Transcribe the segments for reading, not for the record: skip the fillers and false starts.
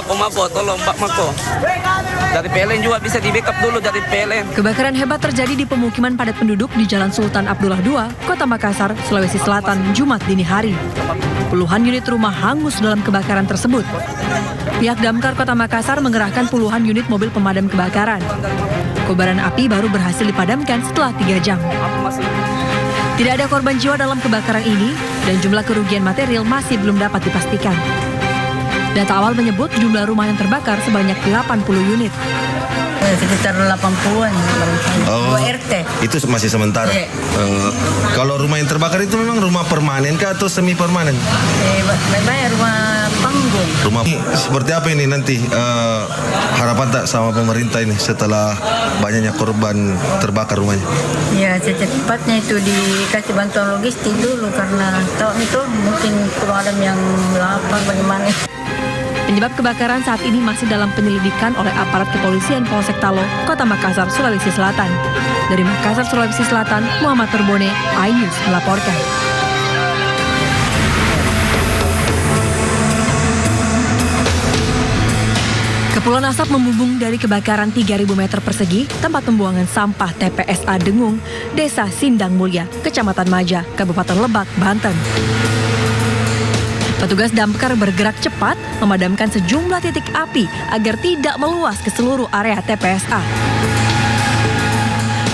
Mako, tolong Pak Mako. Dari PLN juga bisa di backup dulu dari PLN. Kebakaran hebat terjadi di pemukiman padat penduduk di Jalan Sultan Abdullah II, Kota Makassar, Sulawesi Selatan, Jumat dini hari. Puluhan unit rumah hangus dalam kebakaran tersebut. Pihak Damkar Kota Makassar mengerahkan puluhan unit mobil pemadam kebakaran. Kobaran api baru berhasil dipadamkan setelah 3 jam. Tidak ada korban jiwa dalam kebakaran ini dan jumlah kerugian material masih belum dapat dipastikan. Data awal menyebut jumlah rumah yang terbakar sebanyak 80 unit. Sekitar 80-an, 2 RT. Itu masih sementara. Iya. Kalau rumah yang terbakar itu memang rumah permanen kah atau semi permanen? Banyak rumah panggung. Rumah seperti apa ini nanti harapan tak sama pemerintah ini setelah banyaknya korban terbakar rumahnya? Ya secepatnya itu dikasih bantuan logistik dulu karena tahun itu mungkin pemadam yang lapar bagaimana. Penyebab kebakaran saat ini masih dalam penyelidikan oleh aparat kepolisian Polsek Talo, Kota Makassar, Sulawesi Selatan. Dari Makassar, Sulawesi Selatan, Muhammad Turbone, iNews melaporkan. Kepulan asap membumbung dari kebakaran 3.000 meter persegi tempat pembuangan sampah TPSA Dengung, Desa Sindang Mulia, Kecamatan Maja, Kabupaten Lebak, Banten. Petugas damkar bergerak cepat memadamkan sejumlah titik api agar tidak meluas ke seluruh area TPSA.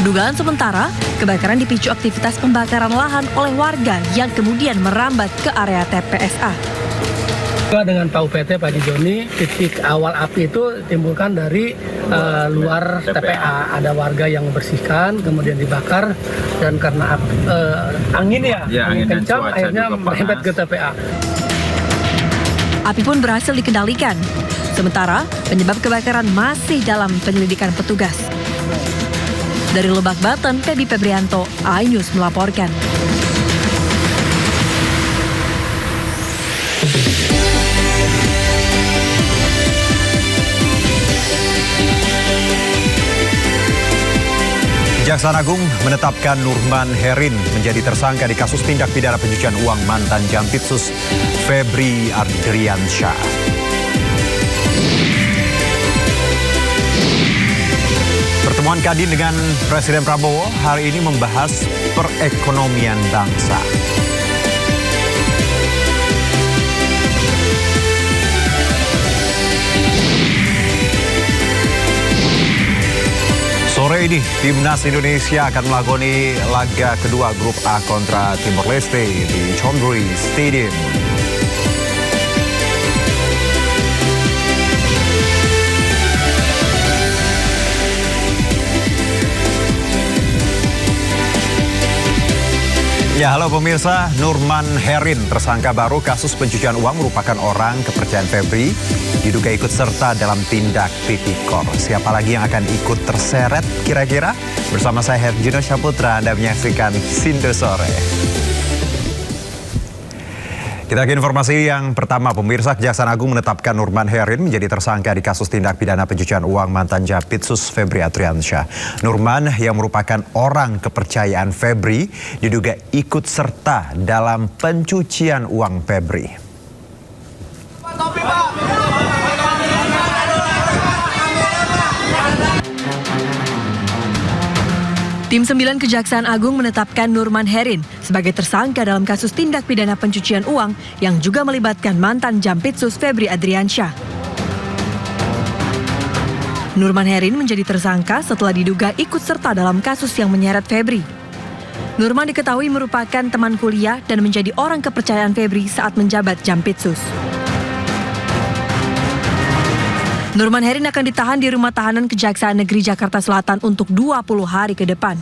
Dugaan sementara, kebakaran dipicu aktivitas pembakaran lahan oleh warga yang kemudian merambat ke area TPSA. Dengan tahu PT Pak Joni, titik awal api itu timbulkan dari luar TPA. Ada warga yang membersihkan, kemudian dibakar, dan karena angin angin kencang, akhirnya merembet ke TPA. Api pun berhasil dikendalikan. Sementara, penyebab kebakaran masih dalam penyelidikan petugas. Dari Lebak, Banten, Feby Febrianto, iNews melaporkan. Kejaksaan Agung menetapkan Nurman Herin menjadi tersangka di kasus tindak pidana pencucian uang mantan Jampitsus Febri Adriansyah. Pertemuan Kadin dengan Presiden Prabowo hari ini membahas perekonomian bangsa. Sore ini, Timnas Indonesia akan melakoni laga kedua Grup A kontra Timor Leste di Chonburi Stadium. Ya, halo pemirsa, Nurman Herin, tersangka baru kasus pencucian uang merupakan orang kepercayaan Febri, diduga ikut serta dalam tindak tipikor. Siapa lagi yang akan ikut terseret kira-kira? Bersama saya Herjino Syaputra, Anda menyaksikan Sindo Sore. Kita ke informasi yang pertama, pemirsa. Kejaksaan Agung menetapkan Nurman Herin menjadi tersangka di kasus tindak pidana pencucian uang mantan Jampitsus Febri Adriansyah. Nurman yang merupakan orang kepercayaan Febri diduga ikut serta dalam pencucian uang Febri. Tim 9 Kejaksaan Agung menetapkan Nurman Herin sebagai tersangka dalam kasus tindak pidana pencucian uang yang juga melibatkan mantan Jampitsus Febri Adriansyah. Nurman Herin menjadi tersangka setelah diduga ikut serta dalam kasus yang menyeret Febri. Nurman diketahui merupakan teman kuliah dan menjadi orang kepercayaan Febri saat menjabat Jampitsus. Nurman Herin akan ditahan di Rumah Tahanan Kejaksaan Negeri Jakarta Selatan untuk 20 hari ke depan.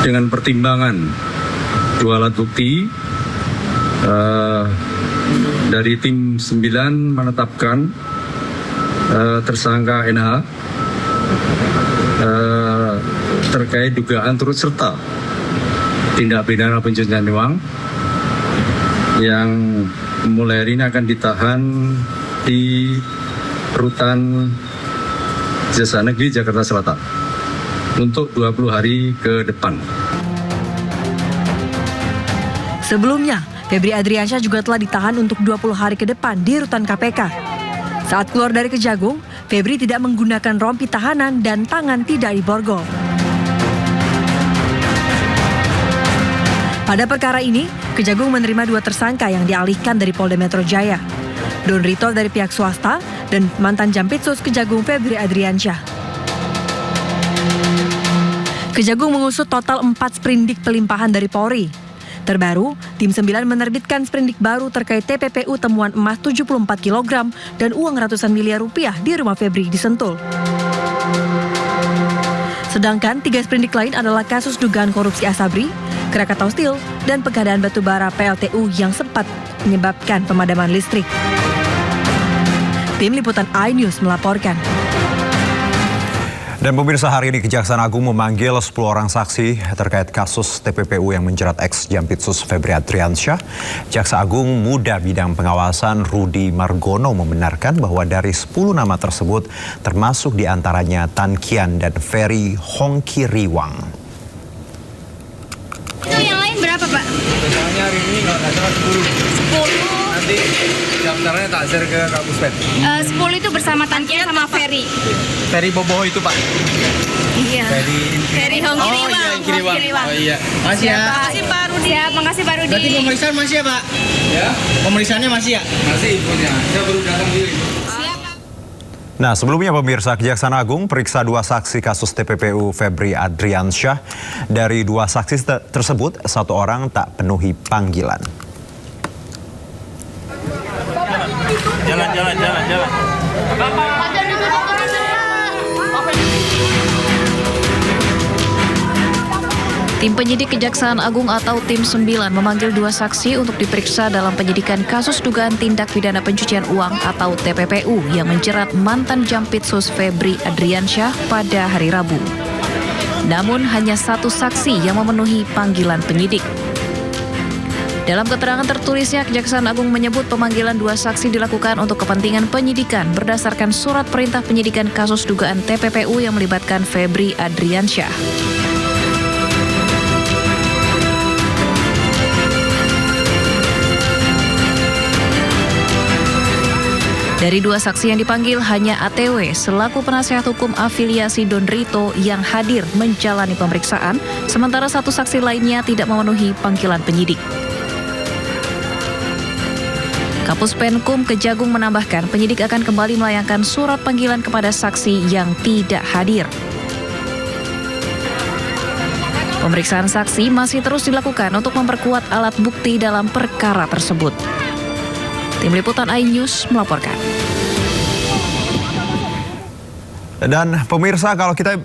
Dengan pertimbangan dua alat bukti, dari tim 9 menetapkan tersangka NH terkait dugaan turut serta tindak pidana pencucian uang yang mulai hari ini akan ditahan di Rutan Kejaksaan Negeri Jakarta Selatan untuk 20 hari ke depan. Sebelumnya, Febri Adriansyah juga telah ditahan untuk 20 hari ke depan di rutan KPK. Saat keluar dari Kejagung, Febri tidak menggunakan rompi tahanan dan tangan tidak diborgol. Pada perkara ini, Kejagung menerima 2 tersangka yang dialihkan dari Polda Metro Jaya. Don Rito dari pihak swasta dan mantan Jampitsus Kejagung Febri Adriansyah. Kejagung mengusut total 4 sprindik pelimpahan dari Polri. Terbaru, tim 9 menerbitkan sprindik baru terkait TPPU temuan emas 74 kg dan uang ratusan miliar rupiah di rumah Febri di Sentul. Sedangkan 3 sprindik lain adalah kasus dugaan korupsi Asabri, Krakatau Steel, dan pengadaan batubara PLTU yang sempat menyebabkan pemadaman listrik. Tim Liputan iNews melaporkan. Dan pemirsa, hari ini Kejaksaan Agung memanggil 10 orang saksi terkait kasus TPPU yang menjerat ex-Jampitsus Febri Adriansyah. Jaksa Agung Muda Bidang Pengawasan Rudi Margono membenarkan bahwa dari 10 nama tersebut termasuk diantaranya Tan Kian dan Ferry Hongkiriwang. Yang lain berapa, Pak? Totalnya hari ini nggak salah 10. 10. Nanti daftarnya tak share ke Kak Puspet. 10 itu bersama Tan Kian sama Ferry. Ferry Boboho itu, Pak. Iya. Ferry Hongkiriwang. Oh iya, Hongkiriwang. Oh iya. Masih ya. Makasih Pak Rudi. Siap, makasih Pak Rudi. Berarti pemeriksaan masih ya, Pak? Ya. Pemeriksaannya masih ya? Masih infonya. Saya baru datang diri. Nah, sebelumnya pemirsa, Kejaksaan Agung periksa 2 saksi kasus TPPU Febri Adriansyah. Dari 2 saksi tersebut, 1 orang tak penuhi panggilan. Jalan. Tim penyidik Kejaksaan Agung atau Tim 9 memanggil 2 saksi untuk diperiksa dalam penyidikan kasus dugaan tindak pidana pencucian uang atau TPPU yang menjerat mantan Jampitsus Febri Adriansyah pada hari Rabu. Namun hanya 1 saksi yang memenuhi panggilan penyidik. Dalam keterangan tertulisnya, Kejaksaan Agung menyebut pemanggilan 2 saksi dilakukan untuk kepentingan penyidikan berdasarkan surat perintah penyidikan kasus dugaan TPPU yang melibatkan Febri Adriansyah. Dari 2 saksi yang dipanggil, hanya ATW selaku penasihat hukum afiliasi Don Rito yang hadir menjalani pemeriksaan, sementara 1 saksi lainnya tidak memenuhi panggilan penyidik. Kapus Penkum Kejagung menambahkan penyidik akan kembali melayangkan surat panggilan kepada saksi yang tidak hadir. Pemeriksaan saksi masih terus dilakukan untuk memperkuat alat bukti dalam perkara tersebut. Tim Liputan iNews melaporkan. Dan pemirsa, kalau kita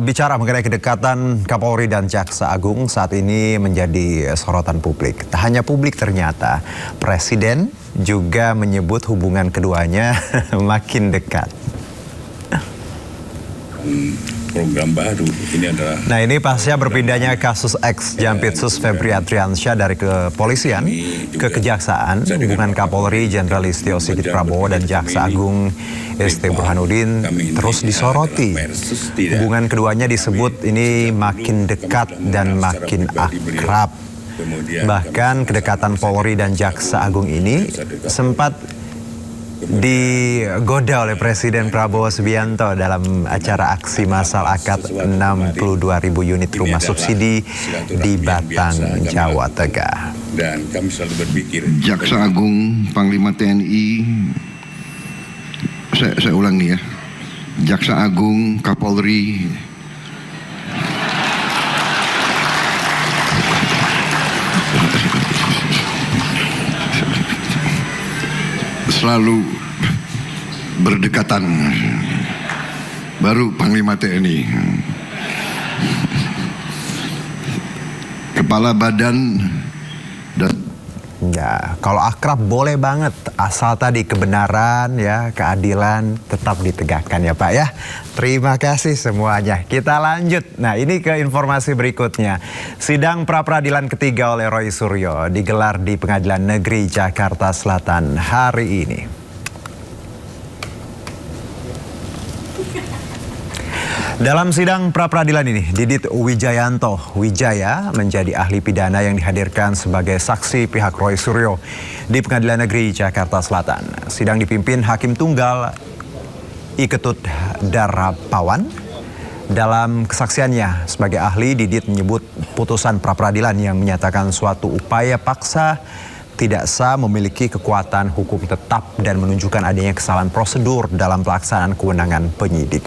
bicara mengenai kedekatan Kapolri dan Jaksa Agung saat ini menjadi sorotan publik. Tak hanya publik, ternyata Presiden juga menyebut hubungan keduanya makin dekat. Program baru ini adalah. Nah, ini pasca berpindahnya kasus ex-Jampitsus Febri Adriansyah dari kepolisian ke kejaksaan, hubungan Kapolri Jenderal Listio Sigit Prabowo dan Jaksa Agung ST Burhanuddin terus disoroti. Hubungan keduanya disebut ini makin dekat dan makin akrab. Bahkan kedekatan Polri dan Jaksa Agung ini sempat digoda oleh Presiden Prabowo Subianto dalam acara aksi massal akad 62.000 unit rumah subsidi di Batang, Jawa Tengah. Dan kami selalu berpikir. Jaksa Agung, Panglima TNI, saya ulangi ya, Jaksa Agung, Kapolri, selalu berdekatan. Baru Panglima TNI, Kepala Badan dan ya, kalau akrab boleh banget, asal tadi kebenaran ya, keadilan tetap ditegakkan ya Pak ya. Terima kasih semuanya. Kita lanjut. Nah, ini ke informasi berikutnya. Sidang pra-peradilan ketiga oleh Roy Suryo digelar di Pengadilan Negeri Jakarta Selatan hari ini. Dalam sidang pra-peradilan ini, Didit Wijayanto Wijaya menjadi ahli pidana yang dihadirkan sebagai saksi pihak Roy Suryo di Pengadilan Negeri Jakarta Selatan. Sidang dipimpin Hakim Tunggal I Ketut Darapawan. Dalam kesaksiannya sebagai ahli, Didit menyebut putusan pra-peradilan yang menyatakan suatu upaya paksa tidak sah memiliki kekuatan hukum tetap dan menunjukkan adanya kesalahan prosedur dalam pelaksanaan kewenangan penyidik.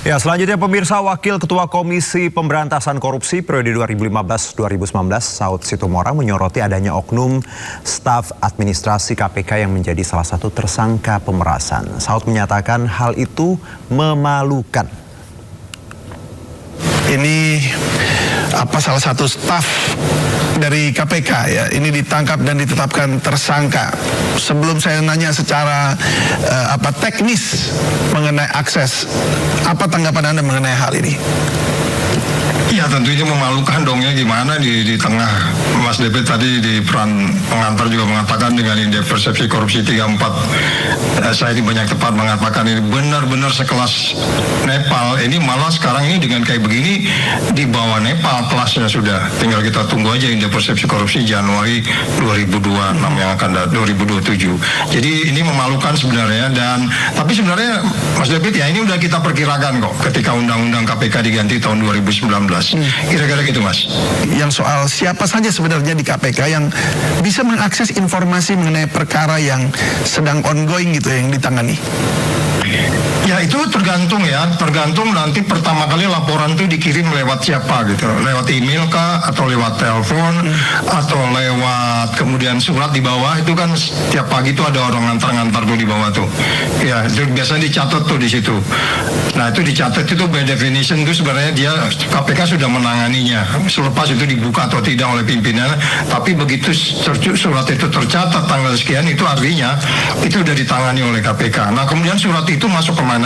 Ya, selanjutnya pemirsa, Wakil Ketua Komisi Pemberantasan Korupsi periode 2015-2019 Saud Situmorang menyoroti adanya oknum staf administrasi KPK yang menjadi salah satu tersangka pemerasan. Saud menyatakan hal itu memalukan. Ini salah satu staf dari KPK ya, ini ditangkap dan ditetapkan tersangka. Sebelum saya nanya secara teknis mengenai akses, apa tanggapan Anda mengenai hal ini? Ya tentunya memalukan dong ya, gimana di tengah Mas David tadi di peran pengantar juga mengatakan dengan indeks persepsi korupsi 34, saya ini banyak tempat mengatakan ini benar-benar sekelas Nepal. Ini malah sekarang ini dengan kayak begini di bawah Nepal kelasnya sudah. Tinggal kita tunggu aja indeks persepsi korupsi Januari 2026 yang akan 2027. Jadi ini memalukan sebenarnya, dan tapi sebenarnya Mas David ya ini udah kita perkirakan kok ketika Undang-Undang KPK diganti tahun 2019. Kira-kira gitu Mas. Yang soal siapa saja sebenarnya di KPK yang bisa mengakses informasi mengenai perkara yang sedang ongoing gitu yang ditangani? Ya itu tergantung nanti pertama kali laporan itu dikirim lewat siapa gitu, lewat email kah, atau lewat telepon, atau lewat kemudian surat di bawah itu kan setiap pagi itu ada orang ngantar-ngantar tuh di bawah tuh. Ya itu biasanya dicatat tuh di situ. Nah itu dicatat itu by definition itu sebenarnya dia KPK sudah menanganinya. Selepas itu dibuka atau tidak oleh pimpinan, tapi begitu surat itu tercatat tanggal sekian itu artinya itu sudah ditangani oleh KPK. Nah kemudian surat itu masuk kemana?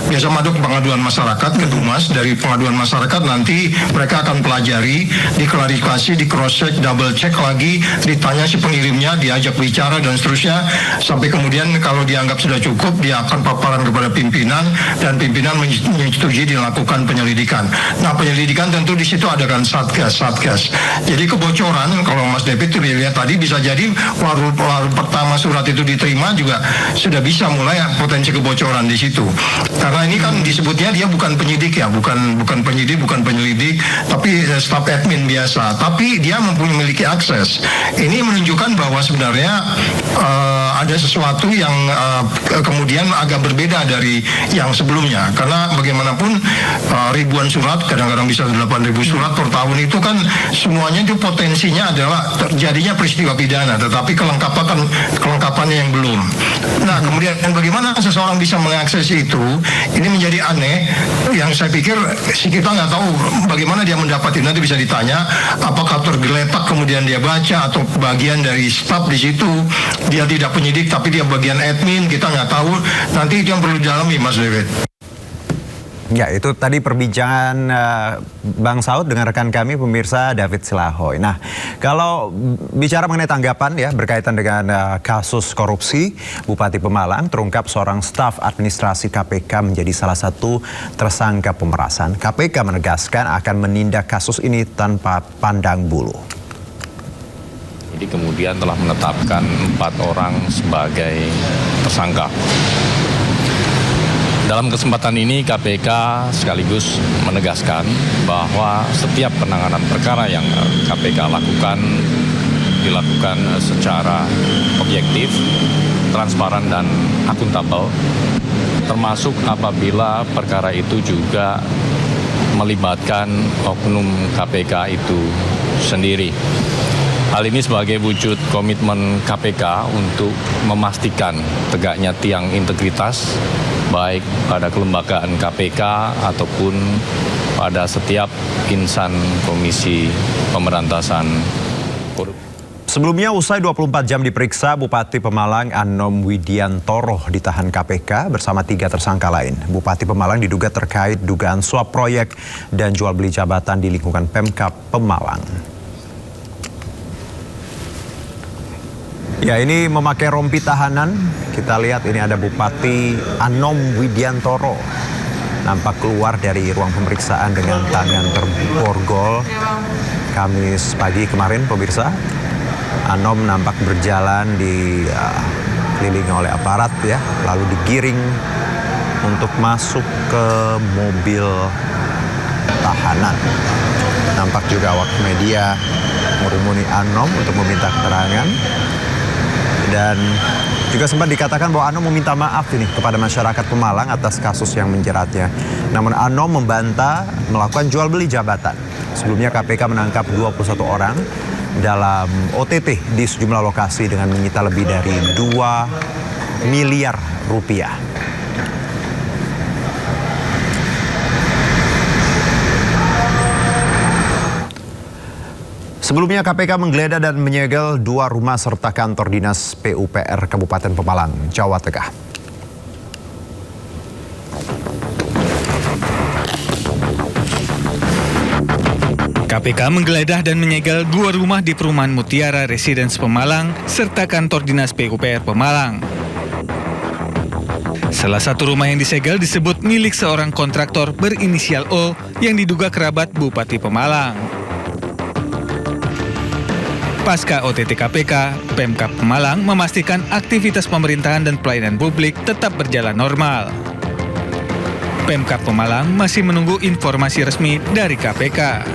Biasa masuk pengaduan masyarakat ke Dumas. Dari pengaduan masyarakat nanti mereka akan pelajari, diklarifikasi, di cross check, double check lagi, ditanya si pengirimnya, diajak bicara dan seterusnya, sampai kemudian kalau dianggap sudah cukup dia akan paparan kepada pimpinan dan pimpinan menyetujui dilakukan penyelidikan. Nah penyelidikan tentu di situ ada kan satgas. Jadi kebocoran kalau Mas David itu dilihat tadi bisa jadi waru pertama surat itu diterima juga sudah bisa mulai potensi kebocoran di situ. Karena ini kan disebutnya dia bukan penyidik ya, bukan penyidik, bukan penyelidik, tapi staf admin biasa. Tapi dia memiliki akses. Ini menunjukkan bahwa sebenarnya ada sesuatu yang kemudian agak berbeda dari yang sebelumnya. Karena bagaimanapun ribuan surat, kadang-kadang bisa 8.000 surat per tahun itu kan semuanya itu potensinya adalah terjadinya peristiwa pidana, tetapi kelengkapannya yang belum. Nah kemudian bagaimana seseorang bisa mengakses itu, ini menjadi aneh. Yang saya pikir kita nggak tahu bagaimana dia mendapati. Nanti bisa ditanya apakah tergeletak kemudian dia baca, atau bagian dari staf di situ dia tidak penyidik tapi dia bagian admin, kita nggak tahu. Nanti itu yang perlu didalami Mas David. Ya, itu tadi perbincangan Bang Saud dengan rekan kami pemirsa David Silahoy. Nah, kalau bicara mengenai tanggapan ya berkaitan dengan kasus korupsi Bupati Pemalang, terungkap seorang staf administrasi KPK menjadi salah satu tersangka pemerasan. KPK menegaskan akan menindak kasus ini tanpa pandang bulu. Jadi kemudian telah menetapkan 4 orang sebagai tersangka. Dalam kesempatan ini KPK sekaligus menegaskan bahwa setiap penanganan perkara yang KPK lakukan dilakukan secara objektif, transparan dan akuntabel, termasuk apabila perkara itu juga melibatkan oknum KPK itu sendiri. Hal ini sebagai wujud komitmen KPK untuk memastikan tegaknya tiang integritas baik pada kelembagaan KPK ataupun pada setiap insan Komisi Pemberantasan Korupsi. Sebelumnya usai 24 jam diperiksa, Bupati Pemalang Anom Widiantoro ditahan KPK bersama 3 tersangka lain. Bupati Pemalang diduga terkait dugaan suap proyek dan jual beli jabatan di lingkungan Pemkab Pemalang. Ya, ini memakai rompi tahanan. Kita lihat ini ada Bupati Anom Widiantoro. Nampak keluar dari ruang pemeriksaan dengan tangan terborgol. Kamis pagi kemarin, pemirsa. Anom nampak berjalan dikelilingi oleh aparat ya, lalu digiring untuk masuk ke mobil tahanan. Nampak juga awak media merumuni Anom untuk meminta keterangan. Dan juga sempat dikatakan bahwa Anom meminta maaf ini kepada masyarakat Pemalang atas kasus yang menjeratnya. Namun Anom membantah melakukan jual beli jabatan. Sebelumnya KPK menangkap 21 orang dalam OTT di sejumlah lokasi dengan menyita lebih dari 2 miliar rupiah. Sebelumnya KPK menggeledah dan menyegel 2 rumah serta kantor dinas PUPR Kabupaten Pemalang, Jawa Tengah. KPK menggeledah dan menyegel 2 rumah di perumahan Mutiara Residence Pemalang serta kantor dinas PUPR Pemalang. Salah satu rumah yang disegel disebut milik seorang kontraktor berinisial O yang diduga kerabat Bupati Pemalang. Pasca OTT KPK, Pemkab Pemalang memastikan aktivitas pemerintahan dan pelayanan publik tetap berjalan normal. Pemkab Pemalang masih menunggu informasi resmi dari KPK.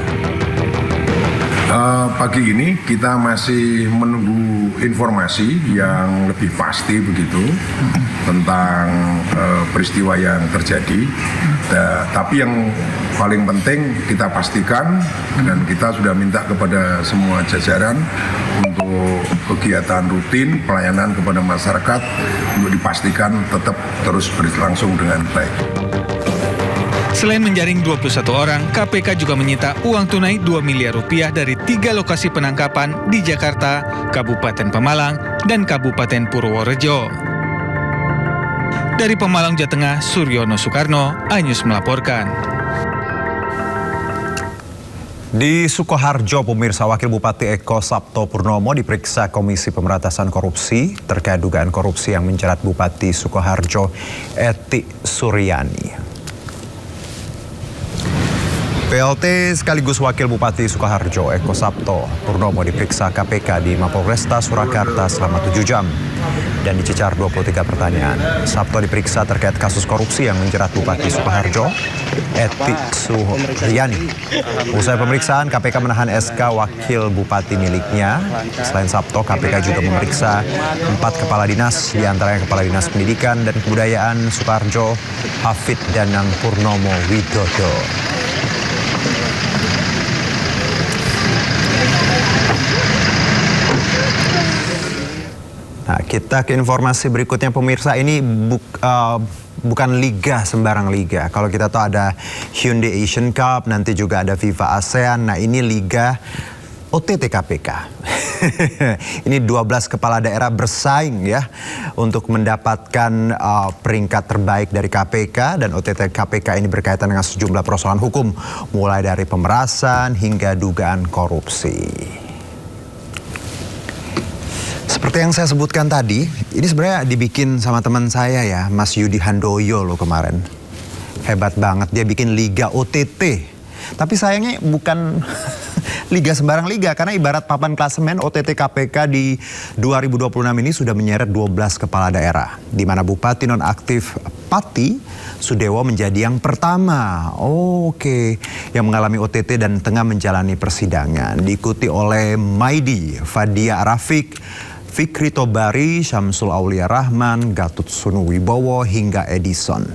Pagi ini kita masih menunggu informasi yang lebih pasti begitu tentang peristiwa yang terjadi. Tapi yang paling penting kita pastikan dan kita sudah minta kepada semua jajaran untuk kegiatan rutin pelayanan kepada masyarakat untuk dipastikan tetap terus berlangsung dengan baik. Selain menjaring 21 orang, KPK juga menyita uang tunai 2 miliar rupiah dari 3 lokasi penangkapan di Jakarta, Kabupaten Pemalang, dan Kabupaten Purworejo. Dari Pemalang, Jawa Tengah, Suryono Soekarno, iNews melaporkan. Di Sukoharjo, pemirsa, Wakil Bupati Eko Sabto Purnomo diperiksa Komisi Pemberantasan Korupsi terkait dugaan korupsi yang menjerat Bupati Sukoharjo Etik Suryani. PLT sekaligus Wakil Bupati Sukoharjo Eko Sabto Purnomo diperiksa KPK di Mapolresta Surakarta selama 7 jam dan dicecar 23 pertanyaan. Sabto diperiksa terkait kasus korupsi yang menjerat Bupati Sukoharjo Etik Suryani. Usai pemeriksaan, KPK menahan SK Wakil Bupati miliknya. Selain Sabto, KPK juga memeriksa 4 kepala dinas, diantaranya Kepala Dinas Pendidikan dan Kebudayaan Sukoharjo, Hafid Danang Purnomo Widodo. Nah, kita ke informasi berikutnya, pemirsa. Ini bukan liga sembarang liga. Kalau kita tahu ada Hyundai Asian Cup, nanti juga ada FIFA ASEAN. Nah, ini liga OTT KPK. Ini 12 kepala daerah bersaing ya untuk mendapatkan peringkat terbaik dari KPK, dan OTT KPK ini berkaitan dengan sejumlah persoalan hukum mulai dari pemerasan hingga dugaan korupsi. Seperti yang saya sebutkan tadi, ini sebenarnya dibikin sama teman saya ya, Mas Yudi Handoyo loh kemarin. Hebat banget, dia bikin liga OTT. Tapi sayangnya bukan liga sembarang liga, karena ibarat papan klasemen OTT KPK di 2026 ini sudah menyeret 12 kepala daerah, di mana Bupati nonaktif Pati Sudewo menjadi yang pertama. Oke, yang mengalami OTT dan tengah menjalani persidangan. Diikuti oleh Maidi, Fadia Rafiq, Fikri Tobari, Syamsul Aulia Rahman, Gatut Sunu Wibowo, hingga Edison.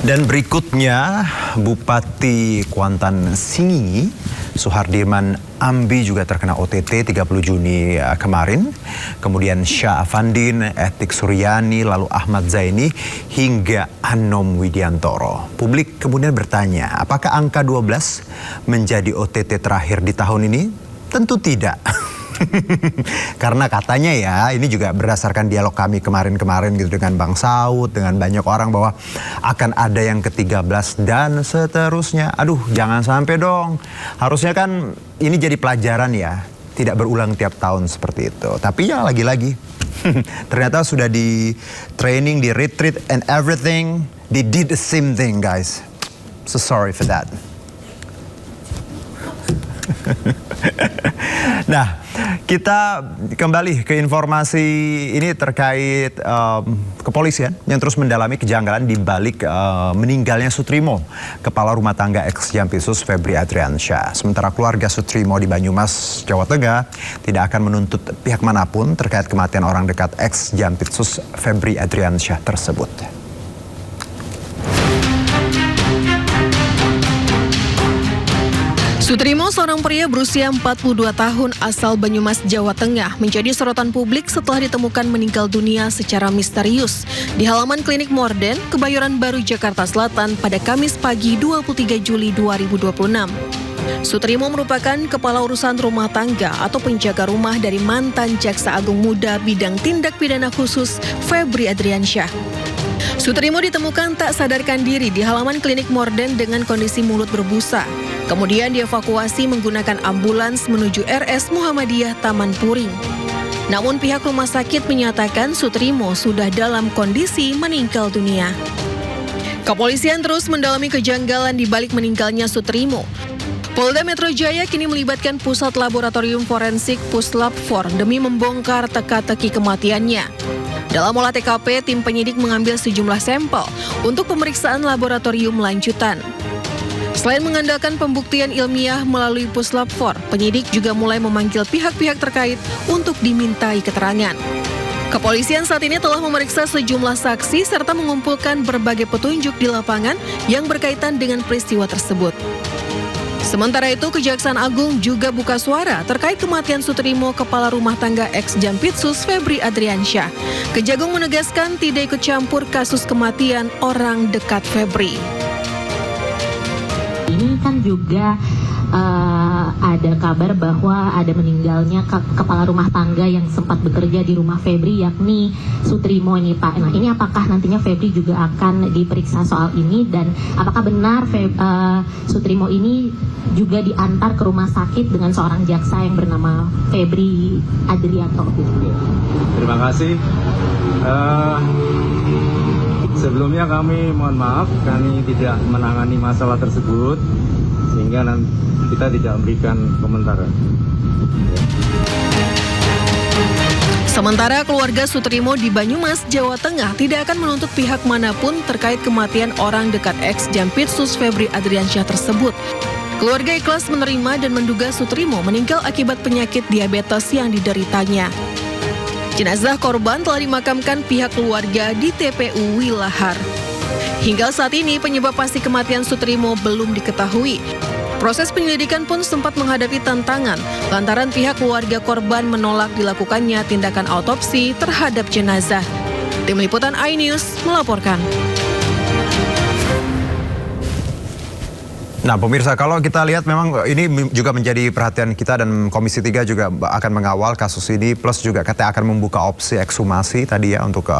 Dan berikutnya, Bupati Kuantan Singingi, Suhardirman Ambi juga terkena OTT 30 Juni kemarin. Kemudian Syah Afandin, Etik Suryani, lalu Ahmad Zaini, hingga Anom Widiantoro. Publik kemudian bertanya, apakah angka 12 menjadi OTT terakhir di tahun ini? Tentu tidak. Karena katanya ya, ini juga berdasarkan dialog kami kemarin-kemarin gitu dengan Bang Saud, dengan banyak orang bahwa akan ada yang ke-13 dan seterusnya. Aduh, jangan sampai dong. Harusnya kan ini jadi pelajaran ya, tidak berulang tiap tahun seperti itu. Tapi ya lagi-lagi, ternyata sudah di training, di retreat and everything, they did the same thing guys. So sorry for that. Nah, kita kembali ke informasi ini terkait kepolisian yang terus mendalami kejanggalan di balik meninggalnya Sutrimo, kepala rumah tangga ex Jampitsus Febri Adriansyah. Sementara keluarga Sutrimo di Banyumas, Jawa Tengah tidak akan menuntut pihak manapun terkait kematian orang dekat ex Jampitsus Febri Adriansyah tersebut. Sutrimo, seorang pria berusia 42 tahun asal Banyumas, Jawa Tengah, menjadi sorotan publik setelah ditemukan meninggal dunia secara misterius di halaman klinik Morden, Kebayoran Baru, Jakarta Selatan pada Kamis pagi 23 Juli 2026. Sutrimo merupakan kepala urusan rumah tangga atau penjaga rumah dari mantan Jaksa Agung Muda bidang tindak pidana khusus Febri Adriansyah. Sutrimo ditemukan tak sadarkan diri di halaman klinik Morden dengan kondisi mulut berbusa. Kemudian dievakuasi menggunakan ambulans menuju RS Muhammadiyah Taman Puring. Namun pihak rumah sakit menyatakan Sutrimo sudah dalam kondisi meninggal dunia. Kepolisian terus mendalami kejanggalan di balik meninggalnya Sutrimo. Polda Metro Jaya kini melibatkan Pusat Laboratorium Forensik Puslab-4 demi membongkar teka-teki kematiannya. Dalam olah TKP, tim penyidik mengambil sejumlah sampel untuk pemeriksaan laboratorium lanjutan. Selain mengandalkan pembuktian ilmiah melalui Puslab-4, penyidik juga mulai memanggil pihak-pihak terkait untuk dimintai keterangan. Kepolisian saat ini telah memeriksa sejumlah saksi serta mengumpulkan berbagai petunjuk di lapangan yang berkaitan dengan peristiwa tersebut. Sementara itu, Kejaksaan Agung juga buka suara terkait kematian Sutrimo, kepala rumah tangga ex Jampitsus Febri Adriansyah. Kejagung menegaskan tidak ikut campur kasus kematian orang dekat Febri. Ini kan juga ada kabar bahwa ada meninggalnya kepala rumah tangga yang sempat bekerja di rumah Febri, yakni Sutrimo ini, Pak. Nah, ini apakah nantinya Febri juga akan diperiksa soal ini, dan apakah benar Sutrimo ini juga diantar ke rumah sakit dengan seorang jaksa yang bernama Febri Adrianto? Terima kasih. Sebelumnya kami mohon maaf, kami tidak menangani masalah tersebut, sehingga kita tidak memberikan komentar. Sementara keluarga Sutrimo di Banyumas, Jawa Tengah tidak akan menuntut pihak manapun terkait kematian orang dekat ex Jampitsus Febri Adriansyah tersebut. Keluarga ikhlas menerima dan menduga Sutrimo meninggal akibat penyakit diabetes yang dideritanya. Jenazah korban telah dimakamkan pihak keluarga di TPU Wilahar. Hingga saat ini penyebab pasti kematian Sutrimo belum diketahui. Proses penyelidikan pun sempat menghadapi tantangan lantaran pihak keluarga korban menolak dilakukannya tindakan autopsi terhadap jenazah. Tim Liputan iNews melaporkan. Nah pemirsa, kalau kita lihat memang ini juga menjadi perhatian kita dan Komisi 3 juga akan mengawal kasus ini, plus juga katanya akan membuka opsi ekshumasi tadi ya untuk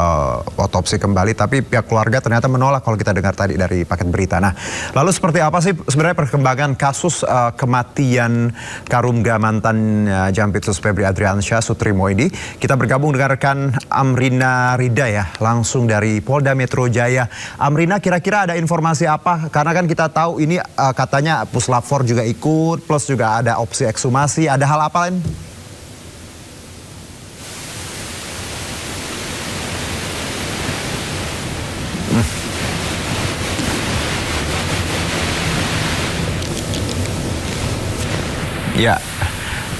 otopsi kembali, tapi pihak keluarga ternyata menolak kalau kita dengar tadi dari paket berita. Nah lalu seperti apa sih sebenarnya perkembangan kasus kematian Karungga mantan Jampitsus Febri Adriansyah Sutrimo ini? Kita bergabung dengan rekan Amrina Rida ya, langsung dari Polda Metro Jaya. Amrina, kira-kira ada informasi apa? Karena kan kita tahu ini katanya Puslab-4 juga ikut, plus juga ada opsi ekshumasi. Ada hal apa lain? Ya,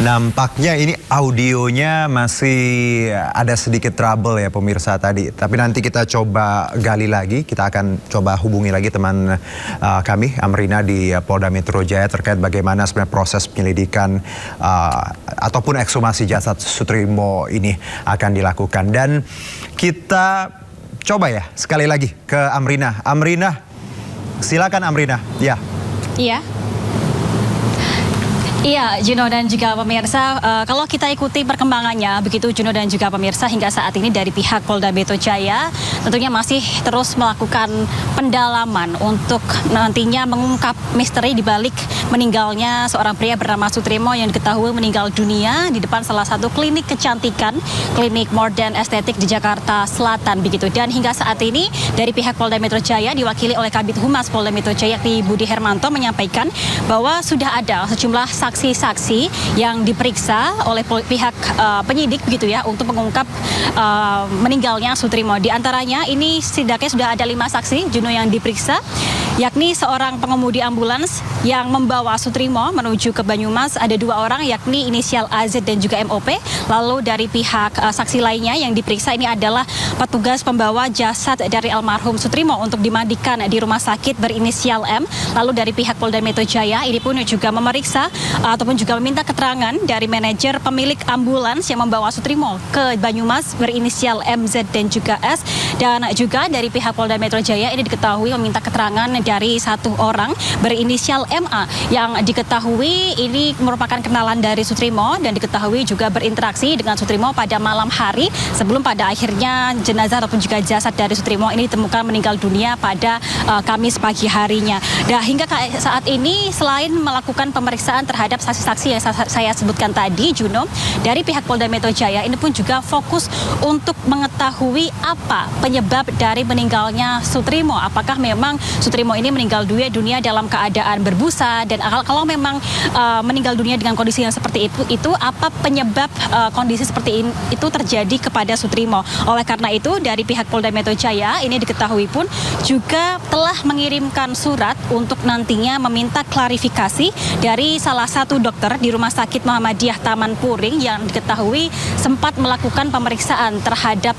nampaknya ini audionya masih ada sedikit trouble ya pemirsa tadi. Tapi nanti kita coba gali lagi, kita akan coba hubungi lagi teman kami, Amrina di Polda Metro Jaya terkait bagaimana sebenarnya proses penyelidikan ataupun ekshumasi jasad Sutrimo ini akan dilakukan. Dan kita coba ya sekali lagi ke Amrina. Amrina, silakan Amrina. Ya. Iya. Iya, Juno dan juga pemirsa, kalau kita ikuti perkembangannya, begitu Juno dan juga pemirsa, hingga saat ini dari pihak Polda Metro Jaya tentunya masih terus melakukan pendalaman untuk nantinya mengungkap misteri di balik meninggalnya seorang pria bernama Sutrimo yang diketahui meninggal dunia di depan salah satu klinik kecantikan, klinik Modern Estetik di Jakarta Selatan begitu. Dan hingga saat ini dari pihak Polda Metro Jaya diwakili oleh Kabid Humas Polda Metro Jaya Budi Hermanto menyampaikan bahwa sudah ada sejumlah saksi-saksi yang diperiksa oleh pihak penyidik begitu ya untuk mengungkap meninggalnya Sutrimo. Di antaranya ini setidaknya sudah ada 5 saksi Juno yang diperiksa, yakni seorang pengemudi ambulans yang membawa Sutrimo menuju ke Banyumas, ada 2 orang yakni inisial AZ dan juga MOP. Lalu dari pihak saksi lainnya yang diperiksa ini adalah petugas pembawa jasad dari almarhum Sutrimo untuk dimandikan di rumah sakit berinisial M. Lalu dari pihak Polda Metro Jaya ini pun juga memeriksa ataupun juga meminta keterangan dari manajer pemilik ambulans yang membawa Sutrimo ke Banyumas berinisial MZ dan juga S. Dan juga dari pihak Polda Metro Jaya ini diketahui meminta keterangan dari 1 orang berinisial MA yang diketahui ini merupakan kenalan dari Sutrimo dan diketahui juga berinteraksi dengan Sutrimo pada malam hari sebelum pada akhirnya jenazah ataupun juga jasad dari Sutrimo ini ditemukan meninggal dunia pada Kamis pagi harinya. Nah, hingga saat ini selain melakukan pemeriksaan terhadap saksi-saksi yang saya sebutkan tadi, Juno, dari pihak Polda Metro Jaya ini pun juga fokus untuk mengetahui apa penyebab dari meninggalnya Sutrimo. Apakah memang Sutrimo ini meninggal dunia dalam keadaan berbusa, dan kalau memang meninggal dunia dengan kondisi yang seperti itu apa penyebab kondisi seperti itu terjadi kepada Sutrimo. Oleh karena itu dari pihak Polda Metro Jaya ini diketahui pun juga telah mengirimkan surat untuk nantinya meminta klarifikasi dari salah satu dokter di Rumah Sakit Muhammadiyah Taman Puring yang diketahui sempat melakukan pemeriksaan terhadap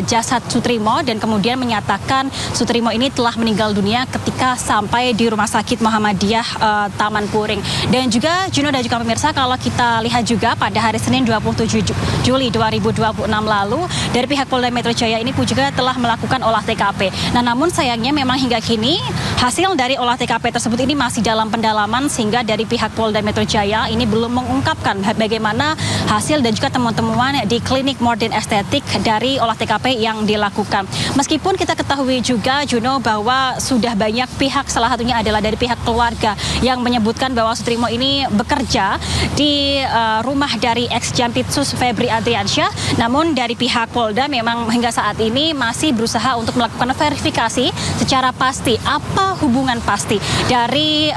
jasad Sutrimo dan kemudian menyatakan Sutrimo ini telah meninggal dunia ketika sampai di Rumah Sakit Muhammadiyah Taman Puring. Dan juga Juno dan juga pemirsa, kalau kita lihat juga pada hari Senin 27 Juli 2026 lalu dari pihak Polda Metro Jaya ini pun juga telah melakukan olah TKP. Nah, namun sayangnya memang hingga kini hasil dari olah TKP tersebut ini masih dalam pendalaman sehingga dari pihak Polda Metro Jaya ini belum mengungkapkan bagaimana hasil dan juga temuan-temuan di klinik Modern Estetik dari olah TKP yang dilakukan. Meskipun kita ketahui juga Juno bahwa sudah banyak pihak, salah satunya adalah dari pihak keluarga yang menyebutkan bahwa Sutrimo ini bekerja di rumah dari ex-Jampitsus Febri Adriansyah. Namun dari pihak Polda memang hingga saat ini masih berusaha untuk melakukan verifikasi secara pasti apa hubungan pasti dari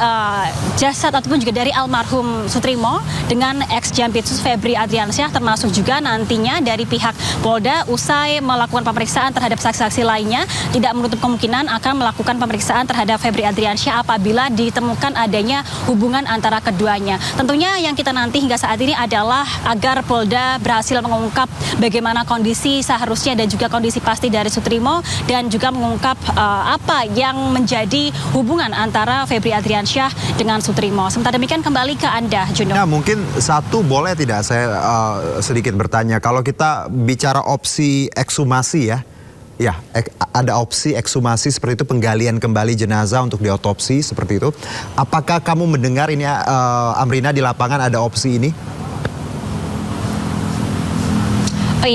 jasad ataupun juga dari almarhum Sutrimo dengan ex-Jampitsus Febri Adriansyah, termasuk juga nantinya dari pihak Polda usai melakukan pemeriksaan terhadap saksi-saksi lainnya tidak menutup kemungkinan akan melakukan pemeriksaan terhadap Febri Adriansyah apabila ditemukan adanya hubungan antara keduanya. Tentunya yang kita nanti hingga saat ini adalah agar Polda berhasil mengungkap bagaimana kondisi seharusnya dan juga kondisi pasti dari Sutrimo dan juga mengungkap apa yang menjadi hubungan antara Febri Adriansyah dengan Sutrimo. Sementara demikian kembali ke Anda, Juno. Nah, mungkin satu boleh tidak saya sedikit bertanya, kalau kita bicara opsi ekshumasi ya, ada opsi ekshumasi seperti itu, penggalian kembali jenazah untuk diotopsi seperti itu. Apakah kamu mendengar ini Amrina di lapangan ada opsi ini? Oh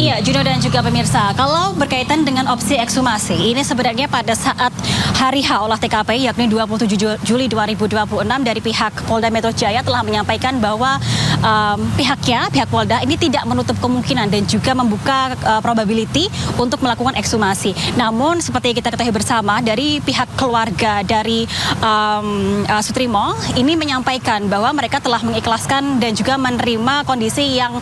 iya, Juno dan juga pemirsa, kalau berkaitan dengan opsi ekshumasi, ini sebenarnya pada saat hari H olah TKP, yakni 27 Juli 2026, dari pihak Polda Metro Jaya telah menyampaikan bahwa pihak Polda ini tidak menutup kemungkinan dan juga membuka probability untuk melakukan ekshumasi. Namun seperti kita ketahui bersama, dari pihak keluarga dari Sutrimo ini menyampaikan bahwa mereka telah mengikhlaskan dan juga menerima kondisi yang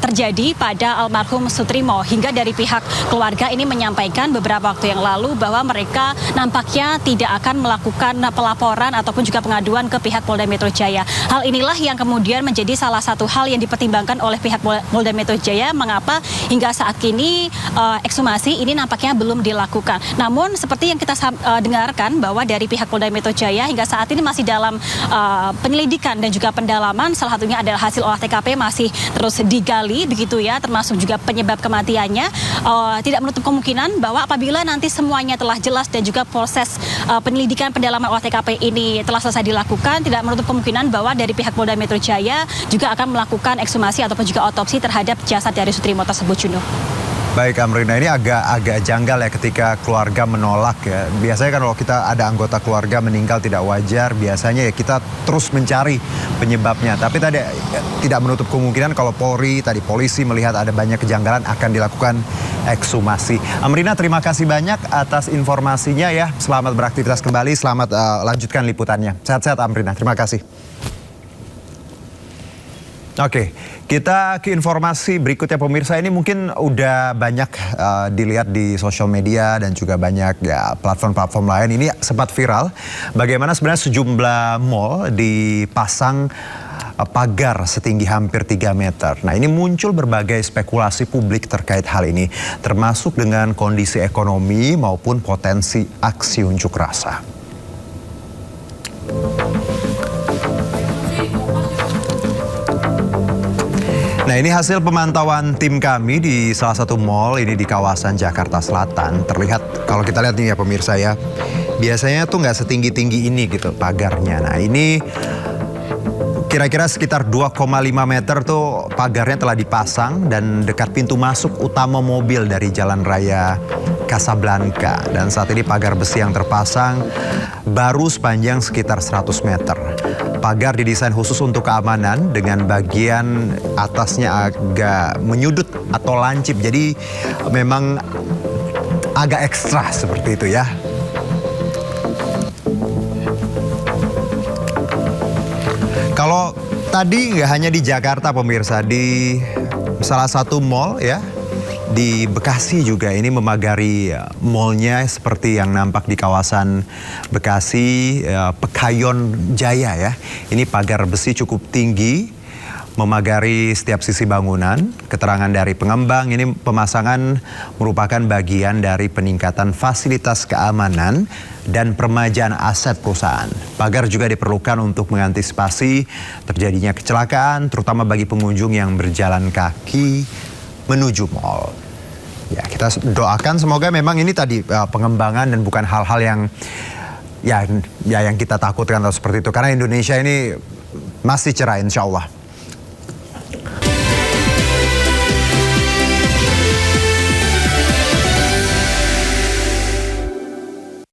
terjadi pada almarhum Sutrimo, hingga dari pihak keluarga ini menyampaikan beberapa waktu yang lalu bahwa mereka nampaknya tidak akan melakukan pelaporan ataupun juga pengaduan ke pihak Polda Metro Jaya. Hal inilah yang kemudian menjadi salah satu hal yang dipertimbangkan oleh pihak Polda Metro Jaya mengapa hingga saat ini ekshumasi ini nampaknya belum dilakukan. Namun seperti yang kita dengarkan bahwa dari pihak Polda Metro Jaya hingga saat ini masih dalam penyelidikan dan juga pendalaman, salah satunya adalah hasil olah TKP masih terus digali begitu begitu ya, termasuk juga penyebab kematiannya. Tidak menutup kemungkinan bahwa apabila nanti semuanya telah jelas dan juga proses penyelidikan pendalaman olah TKP ini telah selesai dilakukan, tidak menutup kemungkinan bahwa dari pihak Polda Metro Jaya juga akan melakukan ekshumasi ataupun juga otopsi terhadap jasad dari Sutrimo tersebut, Juno. Baik Amrina, ini agak janggal ya ketika keluarga menolak ya. Biasanya kan kalau kita ada anggota keluarga meninggal tidak wajar, biasanya ya kita terus mencari penyebabnya. Tapi tadi tidak menutup kemungkinan kalau polisi melihat ada banyak kejanggalan akan dilakukan ekshumasi. Amrina, terima kasih banyak atas informasinya ya. Selamat beraktivitas kembali, selamat lanjutkan liputannya. Sehat-sehat Amrina, terima kasih. Oke, kita ke informasi berikutnya pemirsa. Ini mungkin udah banyak dilihat di sosial media dan juga banyak ya platform-platform lain. Ini sempat viral bagaimana sebenarnya sejumlah mall dipasang pagar setinggi hampir 3 meter. Nah, ini muncul berbagai spekulasi publik terkait hal ini, termasuk dengan kondisi ekonomi maupun potensi aksi unjuk rasa. Nah, ini hasil pemantauan tim kami di salah satu mall ini di kawasan Jakarta Selatan. Terlihat kalau kita lihat nih ya pemirsa ya, biasanya tuh nggak setinggi-tinggi ini gitu pagarnya. Nah, ini kira-kira sekitar 2,5 meter tuh pagarnya telah dipasang dan dekat pintu masuk utama mobil dari Jalan Raya Casablanca. Dan saat ini pagar besi yang terpasang baru sepanjang sekitar 100 meter. Pagar didesain khusus untuk keamanan dengan bagian atasnya agak menyudut atau lancip. Jadi memang agak ekstra seperti itu ya. Kalau tadi nggak hanya di Jakarta pemirsa, di salah satu mall ya, di Bekasi juga ini memagari mallnya seperti yang nampak di kawasan Bekasi, Pekayon Jaya ya. Ini pagar besi cukup tinggi, memagari setiap sisi bangunan. Keterangan dari pengembang, ini pemasangan merupakan bagian dari peningkatan fasilitas keamanan dan permajaan aset perusahaan. Pagar juga diperlukan untuk mengantisipasi terjadinya kecelakaan, terutama bagi pengunjung yang berjalan kaki menuju mall. Ya, kita doakan semoga memang ini tadi pengembangan dan bukan hal-hal yang yang kita takutkan atau seperti itu. Karena Indonesia ini masih cerah insya Allah.